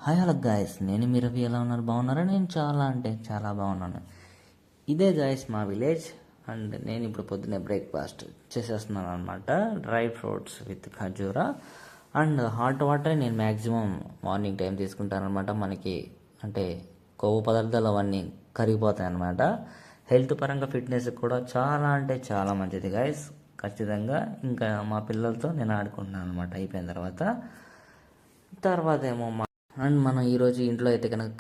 Hi hello guys, నేను మీ రవి. ఎలా ఉన్నారు? బాగున్నారా? నేను చాలా అంటే చాలా బాగున్నాను. ఇదే గాయస్ మా విలేజ్. అండ్ నేను ఇప్పుడు పొద్దున్నే బ్రేక్ఫాస్ట్ చేసేస్తున్నాను అనమాట. Dry fruits with khajura and hot water. నేను మ్యాక్సిమం మార్నింగ్ టైం తీసుకుంటాను అనమాట. మనకి అంటే కొవ్వు పదార్థాలు అవన్నీ కరిగిపోతాయి అనమాట. హెల్త్ పరంగా ఫిట్నెస్ కూడా చాలా అంటే చాలా మంచిది గాయస్. ఖచ్చితంగా ఇంకా మా పిల్లలతో నేను ఆడుకుంటున్నాను అనమాట. అయిపోయిన తర్వాత ఏమో అండ్ మనం ఈరోజు ఇంట్లో అయితే కనుక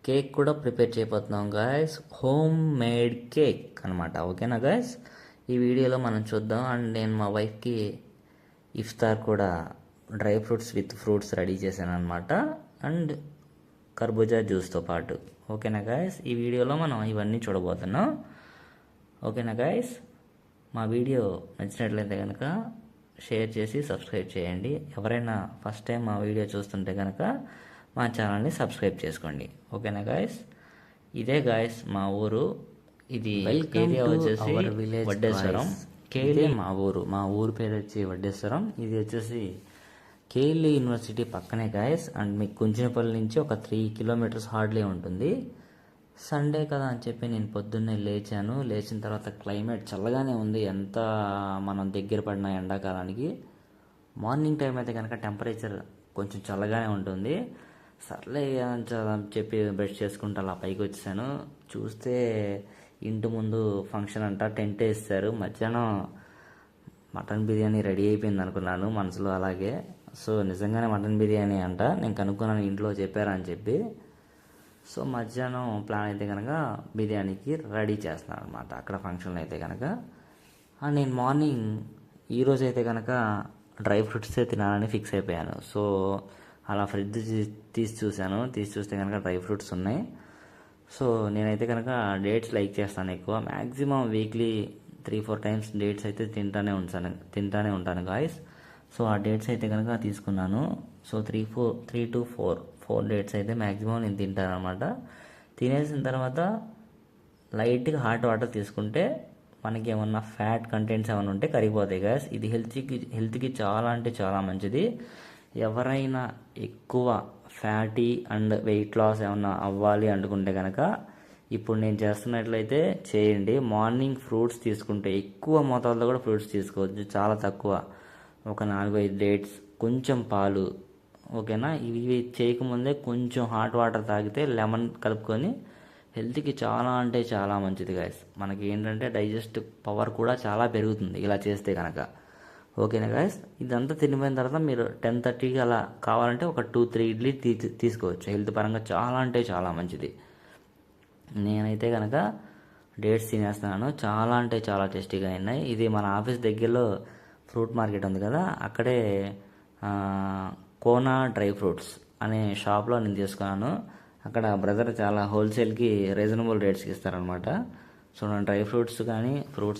కేక్ కూడా ప్రిపేర్ చేయబోతున్నాం గాయస్. హోమ్ మేడ్ కేక్ అనమాట. ఓకేనా గాయస్? ఈ వీడియోలో మనం చూద్దాం. అండ్ నేను మా వైఫ్కి ఇఫ్తార్ కూడా dry fruits with fruits ready చేశాను అనమాట. అండ్ కర్బూజా జ్యూస్తో పాటు. ఓకేనా గాయస్? ఈ వీడియోలో మనం ఇవన్నీ చూడబోతున్నాం. ఓకేనా గాయస్? మా వీడియో నచ్చినట్లయితే కనుక షేర్ చేసి సబ్స్క్రైబ్ చేయండి. ఎవరైనా ఫస్ట్ టైం మా వీడియో చూస్తుంటే కనుక మా ఛానల్ని సబ్స్క్రైబ్ చేసుకోండి. ఓకేనా గాయస్? ఇదే గాయస్ మా ఊరు. ఇది ఏరియా వచ్చేసి వడ్డేశ్వరం. కేలి మా ఊరు పేరు వచ్చి వడ్డేశ్వరం. ఇది వచ్చేసి కేలి యూనివర్సిటీ పక్కనే గాయస్. అండ్ మీకు కుంచినపల్లి నుంచి ఒక 3 కిలోమీటర్స్ హార్డ్లీ ఉంటుంది. సండే కదా అని చెప్పి నేను పొద్దున్నే లేచిన తర్వాత క్లైమేట్ చల్లగానే ఉంది. ఎంత మనం దగ్గర పడిన ఎండాకాలానికి మార్నింగ్ టైం అయితే కనుక టెంపరేచర్ కొంచెం చల్లగానే ఉంటుంది. సర్లే అని చెప్పి బ్రష్ చేసుకుంటూ అలా పైకి వచ్చేసాను. చూస్తే ఇంటి ముందు ఫంక్షన్ అంట, టెంట్ వేస్తారు. మధ్యాహ్నం మటన్ బిర్యానీ రెడీ అయిపోయింది అనుకున్నాను మనసులో. అలాగే సో నిజంగానే మటన్ బిర్యానీ అంట. నేను కనుక్కున్నాను ఇంట్లో, చెప్పారా అని చెప్పి. సో మధ్యాహ్నం ప్లాన్ అయితే కనుక బిర్యానీకి రెడీ చేస్తున్నాను అనమాట అక్కడ ఫంక్షన్లో అయితే కనుక. అండ్ నేను మార్నింగ్ ఈరోజు అయితే కనుక డ్రై ఫ్రూట్సే తినాలని ఫిక్స్ అయిపోయాను. సో అలా ఫ్రిడ్జ్ తీసి చూస్తే కనుక డ్రై ఫ్రూట్స్ ఉన్నాయి. సో నేనైతే కనుక డేట్స్ లైక్ చేస్తాను ఎక్కువ. మ్యాక్సిమం వీక్లీ 3-4 టైమ్స్ డేట్స్ అయితే తింటానే ఉంటాను గాయస్. సో ఆ డేట్స్ అయితే కనుక తీసుకున్నాను. సో 3 to 4 డేట్స్ అయితే మ్యాక్సిమం నేను తింటాను అనమాట. తినేసిన తర్వాత లైట్గా హాట్ వాటర్ తీసుకుంటే మనకి ఏమన్నా ఫ్యాట్ కంటెంట్స్ ఏమైనా ఉంటే కరిగిపోతాయి గాయస్. ఇది హెల్త్కి చాలా అంటే చాలా మంచిది. ఎవరైనా ఎక్కువ ఫ్యాటీ అండ్ వెయిట్ లాస్ ఏమన్నా అవ్వాలి అనుకుంటే కనుక ఇప్పుడు నేను చేస్తున్నట్లయితే చేయండి. మార్నింగ్ ఫ్రూట్స్ తీసుకుంటే ఎక్కువ మోతాదులో కూడా ఫ్రూట్స్ తీసుకోవచ్చు. చాలా తక్కువ, ఒక 4-5 డేట్స్, కొంచెం పాలు. ఓకేనా? ఇవి చేయకముందే కొంచెం హాట్ వాటర్ తాగితే లెమన్ కలుపుకొని హెల్త్కి చాలా అంటే చాలా మంచిది గాయస్. మనకి ఏంటంటే డైజెస్ట్ పవర్ కూడా చాలా పెరుగుతుంది ఇలా చేస్తే కనుక. ఓకేనా గాయస్? ఇదంతా తినిపోయిన తర్వాత మీరు 10:30కి అలా కావాలంటే ఒక 2-3 ఇడ్లీ తీసుకోవచ్చు. హెల్త్ పరంగా చాలా అంటే చాలా మంచిది. నేనైతే కనుక డేట్స్ తినేస్తున్నాను. చాలా అంటే చాలా టేస్టీగా ఉన్నాయి. ఇది మన ఆఫీస్ దగ్గరలో ఫ్రూట్ మార్కెట్ ఉంది కదా, అక్కడే కోనా డ్రై ఫ్రూట్స్ అనే షాప్లో నేను తీసుకున్నాను. అక్కడ బ్రదర్ చాలా హోల్సేల్కి రీజనబుల్ రేట్స్కి ఇస్తారనమాట. సో నేను డ్రై ఫ్రూట్స్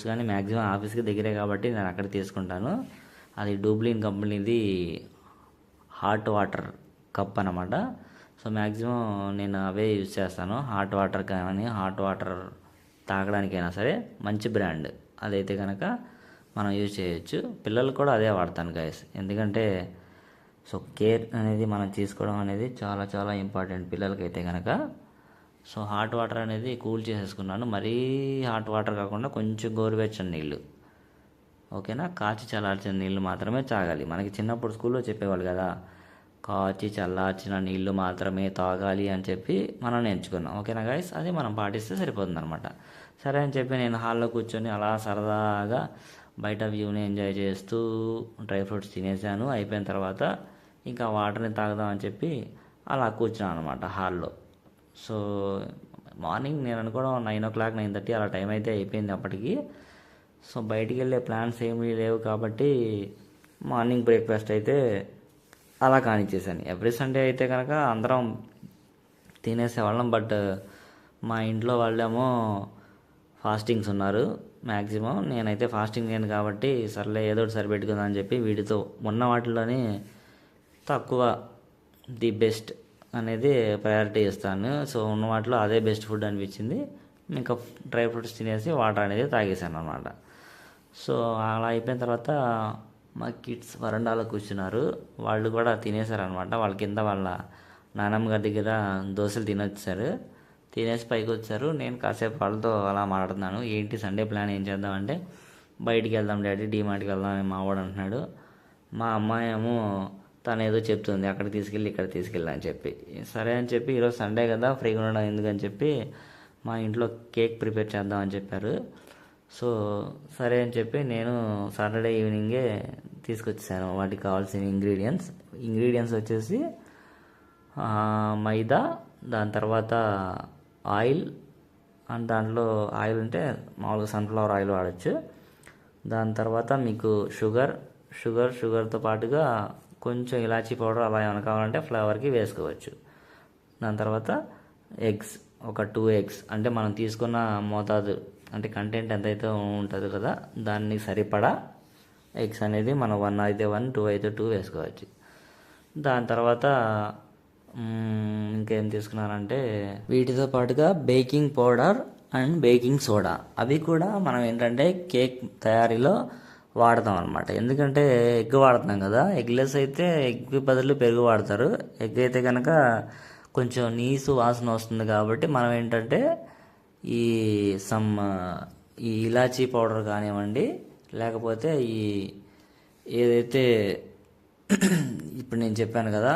కానీ మ్యాక్సిమం ఆఫీస్కి దగ్గరే కాబట్టి నేను అక్కడ తీసుకుంటాను. అది డూబ్లిన్ కంపెనీది హాట్ వాటర్ కప్ అనమాట. సో మ్యాక్సిమం నేను అవే యూజ్ చేస్తాను. హాట్ వాటర్ కానీ హాట్ వాటర్ తాగడానికైనా సరే మంచి బ్రాండ్ అదైతే కనుక మనం యూజ్ చేయొచ్చు. పిల్లలు కూడా అదే వాడతాను గాయస్. ఎందుకంటే సో కేర్ అనేది మనం తీసుకోవడం అనేది చాలా చాలా ఇంపార్టెంట్ పిల్లలకైతే కనుక. సో హాట్ వాటర్ అనేది కూల్ చేసేసుకున్నాను. మరీ హాట్ వాటర్ కాకుండా కొంచెం గోరువెచ్చని నీళ్ళు. ఓకేనా? కాచి చల్లార్చిన నీళ్ళు మాత్రమే తాగాలి. మనకి చిన్నప్పుడు స్కూల్లో చెప్పేవాళ్ళు కదా, కాచి చల్లార్చిన నీళ్ళు మాత్రమే తాగాలి అని చెప్పి మనం నేర్చుకున్నాం. ఓకేనా గాయస్? అది మనం పాటిస్తే సరిపోతుంది అనమాట. సరే అని చెప్పి నేను హాల్లో కూర్చొని అలా సరదాగా బయట వ్యూని ఎంజాయ్ చేస్తూ డ్రై ఫ్రూట్స్ తినేసాను. అయిపోయిన తర్వాత ఇంకా వాటర్ని తాగుదాం అని చెప్పి అలా కూర్చున్నాను అనమాట హాల్లో. సో మార్నింగ్ నేను అనుకోవడం 9 o'clock 9:30 అలా టైం అయితే అయిపోయింది అప్పటికి. సో బయటికి వెళ్ళే ప్లాన్స్ ఏమీ లేవు కాబట్టి మార్నింగ్ బ్రేక్ఫాస్ట్ అయితే అలా కానిచ్చేసాను. ఎవ్రీ సండే అయితే కనుక అందరం తినేసేవాళ్ళం. బట్ మా ఇంట్లో వాళ్ళేమో ఫాస్టింగ్స్ ఉన్నారు మ్యాక్సిమం. నేనైతే ఫాస్టింగ్ లేను కాబట్టి సర్లే ఏదో ఒకటి సరిపెట్టుకుందాం అని చెప్పి వీటితో ఉన్న వాటిలోనే తక్కువ ది బెస్ట్ అనేది ప్రయారిటీ ఇస్తాను. సో ఉన్న వాటిలో అదే బెస్ట్ ఫుడ్ అనిపించింది. ఇంకా డ్రై ఫ్రూట్స్ తినేసి వాటర్ అనేది తాగేసాను అనమాట. సో అలా అయిపోయిన తర్వాత మా కిడ్స్ వరండాలో కూర్చున్నారు. వాళ్ళు కూడా తినేశారనమాట. వాళ్ళ కింద వాళ్ళ నానమ్మ గారి దగ్గర దోశలు తినొచ్చారు. తినేసి పైకి వచ్చారు. నేను కాసేపు వాళ్ళతో అలా మాట్లాడుతున్నాను. ఏంటి సండే ప్లాన్ ఏం చేద్దామంటే బయటికి వెళ్దాం డాడీ, డీమార్ట్కి వెళ్దాం అని మా వాడు అంటున్నాడు. మా అమ్మాయి ఏమో తను ఏదో చెప్తుంది, అక్కడికి తీసుకెళ్ళి ఇక్కడ తీసుకెళ్ళి అని చెప్పి. సరే అని చెప్పి ఈరోజు సండే కదా ఫ్రీగా ఉండడం ఎందుకని చెప్పి మా ఇంట్లో కేక్ ప్రిపేర్ చేద్దాం అని చెప్పారు. సో సరే అని చెప్పి నేను సాటర్డే ఈవినింగే తీసుకొచ్చేసాను వాటికి కావాల్సిన ఇంగ్రీడియంట్స్ వచ్చేసి మైదా, దాని తర్వాత ఆయిల్, అండ్ దాంట్లో ఆయిల్ అంటే మామూలుగా సన్ఫ్లవర్ ఆయిల్ వాడచ్చు. దాని తర్వాత మీకు షుగర్తో పాటుగా కొంచెం ఇలాచీ పౌడర్ అలా ఏమైనా కావాలంటే ఫ్లేవర్కి వేసుకోవచ్చు. దాని తర్వాత ఎగ్స్, ఒక 2 ఎగ్స్, అంటే మనం తీసుకున్న మోతాదు అంటే కంటెంట్ ఎంతైతే ఉంటుంది కదా దాన్ని సరిపడా ఎగ్స్ అనేది మనం 1 అయితే 1, 2 అయితే 2 వేసుకోవచ్చు. దాని తర్వాత ఇంకేం తీసుకున్నానంటే వీటితో పాటుగా baking powder and baking soda, అవి కూడా మనం ఏంటంటే కేక్ తయారీలో వాడతాం అనమాట. ఎందుకంటే ఎగ్ వాడుతున్నాం కదా, ఎగ్లెస్ అయితే ఎగ్ బదులు పెరుగు వాడతారు. ఎగ్ అయితే కనుక కొంచెం నీసు వాసన వస్తుంది కాబట్టి మనం ఏంటంటే ఈ ఈ ఇలాచీ పౌడర్ కానివ్వండి, లేకపోతే ఏదైతే ఇప్పుడు నేను చెప్పాను కదా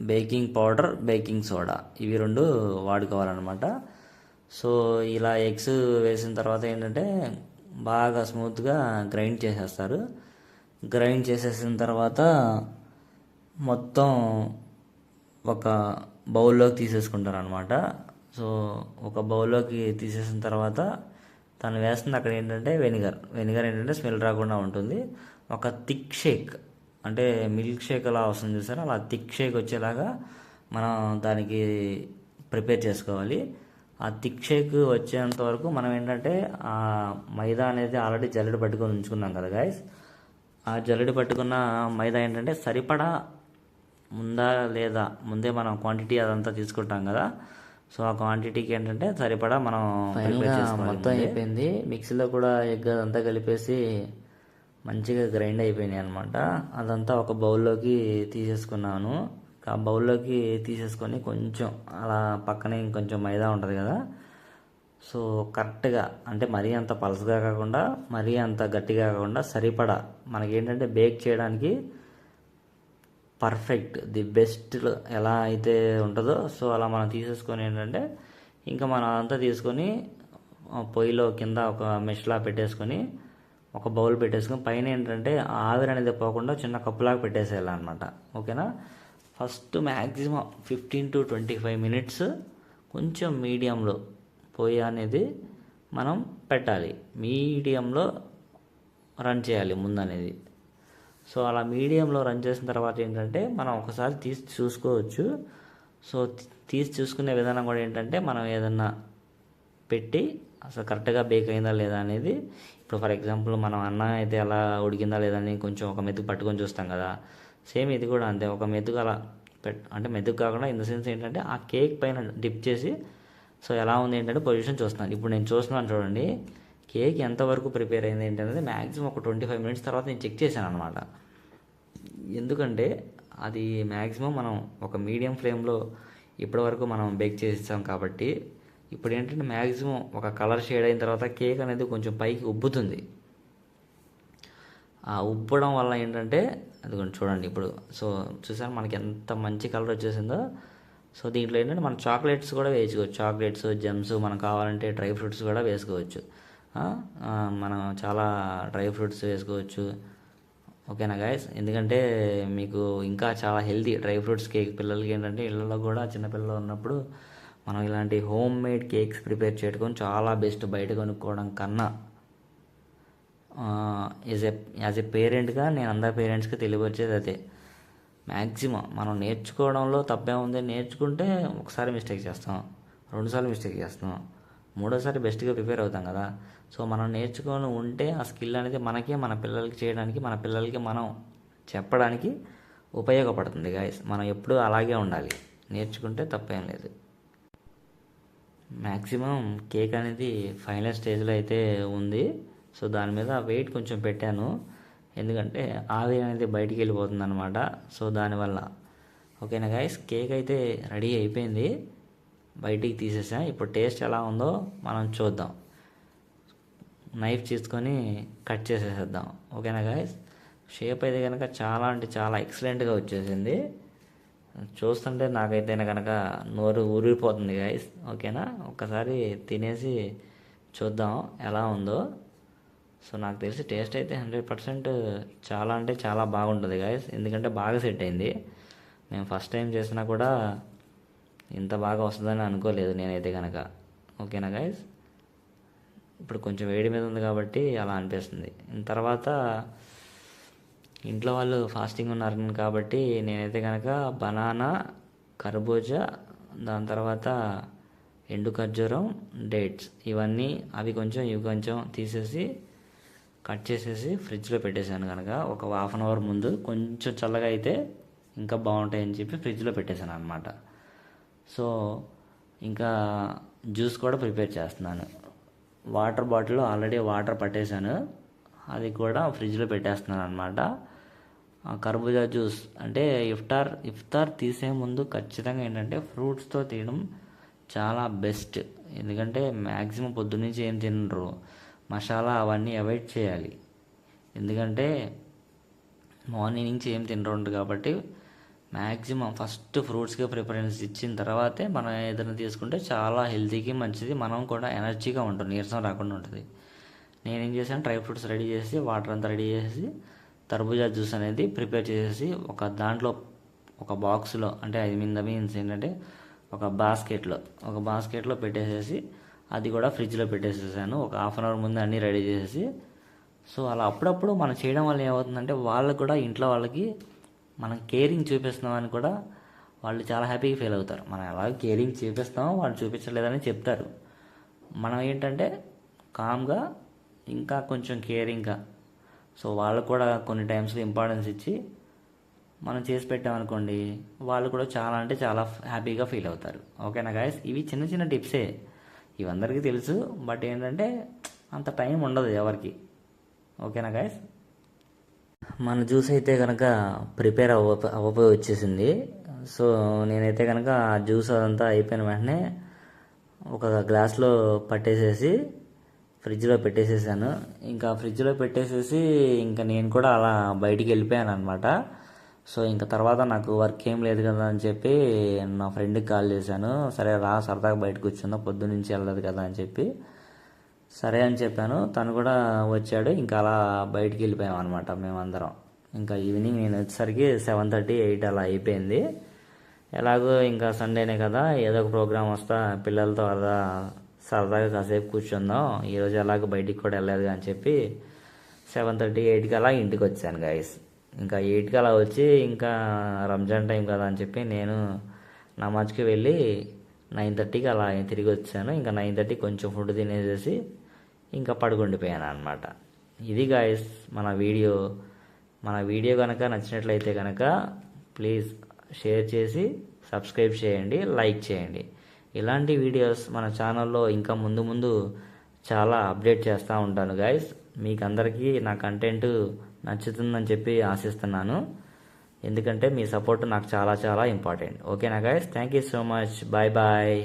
బేకింగ్ పౌడర్, బేకింగ్ సోడా, ఇవి 2 వాడుకోవాలన్నమాట. సో ఇలా ఎగ్స్ వేసిన తర్వాత ఏంటంటే బాగా స్మూత్గా గ్రైండ్ చేసేస్తారు. గ్రైండ్ చేసేసిన తర్వాత మొత్తం ఒక బౌల్లోకి తీసేసుకుంటారు అనమాట. సో ఒక బౌల్లోకి తీసేసిన తర్వాత తను వేస్తుంది అక్కడ ఏంటంటే వెనిగర్ ఏంటంటే స్మెల్ రాకుండా ఉంటుంది. ఒక థిక్ షేక్, అంటే మిల్క్ షేక్ అలా వస్తుంది చూసారా, అలా థిక్ షేక్ వచ్చేలాగా మనం దానికి ప్రిపేర్ చేసుకోవాలి. ఆ థిక్ షేక్ వచ్చేంత వరకు మనం ఏంటంటే ఆ మైదా అనేది ఆల్రెడీ జల్లెడ పట్టుకొని ఉంచుకున్నాం కదా గైస్, ఆ జల్లెడ పట్టుకున్న మైదా ఏంటంటే సరిపడా ఉందా లేదా, ముందే మనం క్వాంటిటీ అదంతా తీసుకుంటాం కదా, సో ఆ క్వాంటిటీకి ఏంటంటే సరిపడా మనం మొత్తం అయిపోయింది. మిక్సీలో కూడా ఎగ్ అదంతా కలిపేసి మంచిగా గ్రైండ్ అయిపోయినాయి అనమాట. అదంతా ఒక బౌల్లోకి తీసేసుకున్నాను. ఆ బౌల్లోకి తీసేసుకొని కొంచెం అలా పక్కనే ఇంకొంచెం మైదా ఉంటుంది కదా, సో కరెక్ట్గా అంటే మరీ అంత పలసగా కాకుండా మరీ అంత గట్టిగా కాకుండా సరిపడా మనకేంటంటే బేక్ చేయడానికి పర్ఫెక్ట్ ది బెస్ట్ ఎలా అయితే ఉంటుందో సో అలా మనం తీసేసుకొని ఏంటంటే ఇంకా మనం అంతా తీసుకొని పొయ్యిలో కింద ఒక మెష్లా పెట్టేసుకొని ఒక బౌల్ పెట్టేసుకొని పైన ఏంటంటే ఆవిరి అనేది పోకుండా చిన్న కప్పులాగా పెట్టేసేయాలన్నమాట. ఓకేనా, ఫస్ట్ మ్యాక్సిమం 15 to 25 మినిట్స్ కొంచెం మీడియంలో పొయ్యి అనేది మనం పెట్టాలి, మీడియంలో రన్ చేయాలి ముందు అనేది. సో అలా మీడియంలో రన్ చేసిన తర్వాత ఏంటంటే మనం ఒకసారి తీసి చూసుకోవచ్చు. సో తీసి చూసుకునే విధానం కూడా ఏంటంటే మనం ఏదన్నా పెట్టి అసలు కరెక్ట్గా బేక్ అయిందా లేదా అనేది, ఇప్పుడు ఫర్ ఎగ్జాంపుల్ మనం అన్నం అయితే ఎలా ఉడికిందా లేదా అని కొంచెం ఒక మెతుకు పట్టుకొని చూస్తాం కదా, సేమ్ ఇది కూడా అంతే. ఒక మెతుకు అలా అంటే మెతుకు కాకుండా ఇన్ ద సెన్స్ ఏంటంటే ఆ కేక్ పైన డిప్ చేసి సో ఎలా ఉంది ఏంటంటే పొజిషన్ చూస్తున్నాను. ఇప్పుడు నేను చూస్తున్నాను చూడండి, కేక్ ఎంతవరకు ప్రిపేర్ అయింది ఏంటనేది మ్యాక్సిమం ఒక 25 మినిట్స్ తర్వాత నేను చెక్ చేశాను అనమాట. ఎందుకంటే అది మ్యాక్సిమం మనం ఒక మీడియం ఫ్లేమ్లో ఇప్పటివరకు మనం బేక్ చేస్తాం కాబట్టి ఇప్పుడు ఏంటంటే మ్యాక్సిమం ఒక కలర్ షేడ్ అయిన తర్వాత కేక్ అనేది కొంచెం పైకి ఉబ్బుతుంది. ఆ ఉబ్బడం వల్ల ఏంటంటే అది కొంచెం చూడండి ఇప్పుడు, సో చూసారు మనకి ఎంత మంచి కలర్ వచ్చేసిందో. సో దీంట్లో ఏంటంటే మనం చాక్లెట్స్ కూడా వేసుకోవచ్చు, చాక్లెట్స్, జెమ్స్, మనం కావాలంటే డ్రై ఫ్రూట్స్ కూడా వేసుకోవచ్చు. మనం చాలా డ్రై ఫ్రూట్స్ వేసుకోవచ్చు. ఓకేనా గాయస్, ఎందుకంటే మీకు ఇంకా చాలా హెల్తీ డ్రై ఫ్రూట్స్ కేక్ పిల్లలకి ఏంటంటే ఇళ్ళలో కూడా చిన్నపిల్లలు ఉన్నప్పుడు మనం ఇలాంటి హోమ్ మేడ్ కేక్స్ ప్రిపేర్ చేయడం చాలా బెస్ట్ బయట కొనుక్కోవడం కన్నా. యాజ్ ఎ పేరెంట్గా నేను అందరి పేరెంట్స్కి తెలియవచ్చేది అదే, మ్యాక్సిమం మనం నేర్చుకోవడంలో తప్పే ఉంది. నేర్చుకుంటే ఒకసారి మిస్టేక్ చేస్తాం, 2 సార్లు మిస్టేక్ చేస్తాం, 3వసారి బెస్ట్గా ప్రిపేర్ అవుతాం కదా. సో మనం నేర్చుకొని ఉంటే ఆ స్కిల్ అనేది మనకి మన పిల్లలకి చేయడానికి, మన పిల్లలకి మనం చెప్పడానికి ఉపయోగపడుతుంది గాయస్. మనం ఎప్పుడూ అలాగే ఉండాలి, నేర్చుకుంటే తప్పేం లేదు. మ్యాక్సిమం కేక్ అనేది ఫైనల్ స్టేజ్లో అయితే ఉంది. సో దాని మీద వెయిట్ కొంచెం పెట్టాను, ఎందుకంటే ఆవిరి అనేది బయటికి వెళ్ళిపోతుంది అనమాట. సో దానివల్ల ఓకేనా గైస్, కేక్ అయితే రెడీ అయిపోయింది, బయటికి తీసేసాం. ఇప్పుడు టేస్ట్ ఎలా ఉందో మనం చూద్దాం. నైఫ్ తీసుకొని కట్ చేసేసేద్దాం. ఓకేనా గైస్, షేప్ అయితే కనుక చాలా అంటే చాలా ఎక్సలెంట్గా వచ్చేసింది. చూస్తుంటే నాకైతే కనుక నోరు ఊరిపోతుంది గైస్. ఓకేనా, ఒక్కసారి తినేసి చూద్దాం ఎలా ఉందో. సో నాకు తెలిసి టేస్ట్ అయితే 100% చాలా అంటే చాలా బాగుంటుంది గైస్, ఎందుకంటే బాగా సెట్ అయింది. నేను ఫస్ట్ టైం చేసినా కూడా ఇంత బాగా వస్తుందని అనుకోలేదు నేనైతే కనుక. ఓకేనా గైస్, ఇప్పుడు కొంచెం వేడి మీద ఉంది కాబట్టి అలా అనిపిస్తుంది. తర్వాత ఇంట్లో వాళ్ళు ఫాస్టింగ్ ఉన్నారు కాబట్టి నేనైతే కనుక బనానా, కర్బూజా, దాని తర్వాత ఎండు ఖర్జూరం, డేట్స్ ఇవన్నీ అవి కొంచెం ఇవి కొంచెం తీసేసి కట్ చేసేసి ఫ్రిడ్జ్లో పెట్టేశాను కనుక ఒక 1/2 అవర్ ముందు. కొంచెం చల్లగా అయితే ఇంకా బాగుంటాయని చెప్పి ఫ్రిడ్జ్లో పెట్టేశాను అనమాట. సో ఇంకా జ్యూస్ కూడా ప్రిపేర్ చేస్తున్నాను. వాటర్ బాటిల్లో ఆల్రెడీ వాటర్ పట్టేశాను, అది కూడా ఫ్రిడ్జ్లో పెట్టేస్తున్నాను అనమాట. కర్బూజా జ్యూస్ అంటే ఇఫ్తార్ తీసే ముందు ఖచ్చితంగా ఏంటంటే ఫ్రూట్స్తో తీయడం చాలా బెస్ట్. ఎందుకంటే మ్యాక్సిమం పొద్దున్నుంచి ఏం తినరు, మసాలా అవన్నీ అవాయిడ్ చేయాలి. ఎందుకంటే మార్నింగ్ నుంచి ఏం తినరు కాబట్టి మ్యాక్సిమం ఫస్ట్ ఫ్రూట్స్కి ప్రిఫరెన్స్ ఇచ్చిన తర్వాతే మనం ఏదైనా తీసుకుంటే చాలా హెల్తీకి మంచిది. మనం కూడా ఎనర్జీగా ఉంటుంది, నీరసం రాకుండా ఉంటుంది. నేనేం చేశాను, డ్రై ఫ్రూట్స్ రెడీ చేసి వాటర్ అంతా రెడీ చేసి తర్బూజా జ్యూస్ అనేది ప్రిపేర్ చేసేసి ఒక దాంట్లో ఒక బాక్స్లో అంటే మీన్స్ ఏంటంటే ఒక బాస్కెట్లో పెట్టేసేసి అది కూడా ఫ్రిడ్జ్లో పెట్టేసేసాను. ఒక 1/2 అవర్ ముందు అన్నీ రెడీ చేసేసి. సో అలా అప్పుడప్పుడు మనం చేయడం వల్ల ఏమవుతుందంటే వాళ్ళకు కూడా ఇంట్లో వాళ్ళకి మనం కేరింగ్ చూపిస్తున్నామని కూడా వాళ్ళు చాలా హ్యాపీగా ఫీల్ అవుతారు. మనం ఎలా కేరింగ్ చూపిస్తామో వాళ్ళు చూపించలేదని చెప్తారు. మనం ఏంటంటే కామ్గా ఇంకా కొంచెం కేరింగ్గా, సో వాళ్ళకు కూడా కొన్ని టైమ్స్లో ఇంపార్టెన్స్ ఇచ్చి మనం చేసి పెట్టామనుకోండి, వాళ్ళు కూడా చాలా అంటే చాలా హ్యాపీగా ఫీల్ అవుతారు. ఓకేనా గాయస్, ఇవి చిన్న చిన్న టిప్సే, ఇవి అందరికీ తెలుసు. బట్ ఏంటంటే అంత టైం ఉండదు ఎవరికి. ఓకేనా గాయస్, మన జ్యూస్ అయితే కనుక ప్రిపేర్ అవ్వపోయి వచ్చేసింది. సో నేనైతే కనుక ఆ జ్యూస్ అదంతా అయిపోయిన వెంటనే ఒక గ్లాస్లో పట్టేసేసి ఫ్రిడ్జ్లో పెట్టేసేసాను. ఇంకా ఫ్రిడ్జ్లో పెట్టేసేసి ఇంకా నేను కూడా అలా బయటికి వెళ్ళిపోయాను అనమాట. సో ఇంకా తర్వాత నాకు వర్క్ ఏం లేదు కదా అని చెప్పి నా ఫ్రెండ్కి కాల్ చేశాను. సరే రా సరదాగా బయటకు కూర్చుందా, పొద్దున్నుంచి వెళ్ళదు కదా అని చెప్పి సరే అని చెప్పాను. తను కూడా వచ్చాడు. ఇంకా అలా బయటికి వెళ్ళిపోయాం అనమాట మేమందరం. ఇంకా ఈవినింగ్ నేను వచ్చేసరికి 7:30, 8 అలా అయిపోయింది. ఎలాగో ఇంకా సండేనే కదా, ఏదో ఒక ప్రోగ్రామ్ వస్తా, పిల్లలతో అలా సరదాగా కాసేపు కూర్చుందాం, ఈరోజు ఎలాగో బయటికి కూడా వెళ్ళలేదు అని చెప్పి 7:30, 8కి అలా ఇంటికి వచ్చాను గైస్. ఇంకా 8కి అలా వచ్చి ఇంకా రంజాన్ టైం కదా అని చెప్పి నేను నమాజ్కి వెళ్ళి 9:30కి అలా తిరిగి వచ్చాను. ఇంకా 9:30 కొంచెం ఫుడ్ తినేసేసి ఇంకా పడుకుండిపోయాను అనమాట. ఇది గాయస్ మన వీడియో కనుక నచ్చినట్లయితే కనుక ప్లీజ్ షేర్ చేసి సబ్స్క్రైబ్ చేయండి, లైక్ చేయండి. ఇలాంటి వీడియోస్ మన ఛానల్లో ఇంకా ముందు చాలా అప్డేట్ చేస్తూ ఉంటాను గాయస్. మీకు అందరికీ నా కంటెంట్ నచ్చుతుందని చెప్పి ఆశిస్తున్నాను. ఎందుకంటే మీ సపోర్ట్ నాకు చాలా చాలా ఇంపార్టెంట్. ఓకేనా guys, thank you so much, bye bye.